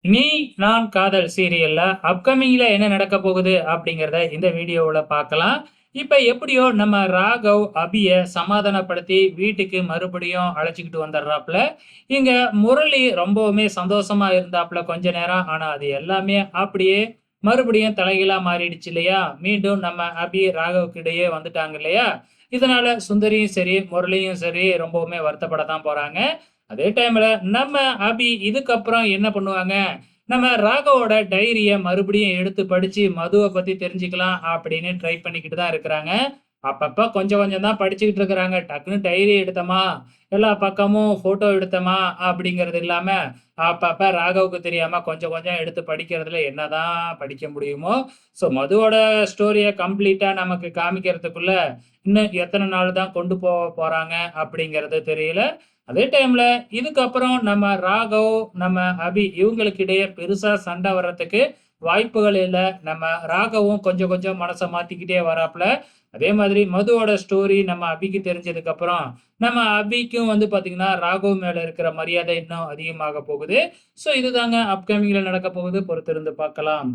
நீ நான் காதல் சீரியல்ல அப்கமிங்ல என்ன நடக்க போகுது அப்படிங்கிறத இந்த வீடியோவுல பார்க்கலாம். இப்ப எப்படியோ நம்ம ராகவ் அபிய சமாதானப்படுத்தி வீட்டுக்கு மறுபடியும் அழைச்சுக்கிட்டு வந்துடுறாப்ல. இங்க முரளி ரொம்பவுமே சந்தோஷமா இருந்தாப்ல கொஞ்ச நேரம். ஆனா அது எல்லாமே அப்படியே மறுபடியும் தலைகீழா மாறிடுச்சு இல்லையா? மீண்டும் நம்ம அபி ராகவுக்கு இடையே வந்துட்டாங்க இல்லையா? இதனால சுந்தரியும் சரி, முரளியும் சரி ரொம்பவுமே வருத்தப்பட தான் போறாங்க. அதே டைம்ல நம்ம அபி இதுக்கப்புறம் என்ன பண்ணுவாங்க, நம்ம ராகவோட டைரிய மறுபடியும் எடுத்து படிச்சு மதுவ பத்தி தெரிஞ்சுக்கலாம் அப்படின்னு ட்ரை பண்ணிக்கிட்டு தான் இருக்கிறாங்க. அப்பப்ப கொஞ்சம் கொஞ்சம் தான் படிச்சுக்கிட்டு இருக்கிறாங்க. டக்குனு டைரி எடுத்தோமா, எல்லா பக்கமும் ஃபோட்டோ எடுத்தோமா அப்படிங்கிறது இல்லாம, அப்பப்ப ராகவுக்கு தெரியாம கொஞ்சம் கொஞ்சம் எடுத்து படிக்கிறதுல என்னதான் படிக்க முடியுமோ, ஸோ மதுவோட ஸ்டோரிய கம்ப்ளீட்டா நமக்கு காமிக்கிறதுக்குள்ள, இன்னும் எத்தன நாள் தான் கொண்டு போறாங்க அப்படிங்கிறது தெரியல. அதே டைம்ல இதுக்கப்புறம் நம்ம ராகவ், நம்ம அபி இவங்களுக்கு இடையே பெருசா சண்டை வர்றதுக்கு வாய்ப்புகள் இல்ல. நம்ம ராகவும் கொஞ்சம் கொஞ்சம் மனச மாத்திக்கிட்டே வராப்ல. அதே மாதிரி மதுவோட ஸ்டோரி நம்ம அபிக்கு தெரிஞ்சதுக்கு அப்புறம், நம்ம அபிக்கும் வந்து பாத்தீங்கன்னா, ராகவ் மேல இருக்கிற மரியாதை இன்னும் அதிகமாக போகுது. ஸோ இதுதாங்க அப்கமிங்ல நடக்க போகுது. பொறுத்திருந்து பார்க்கலாம்.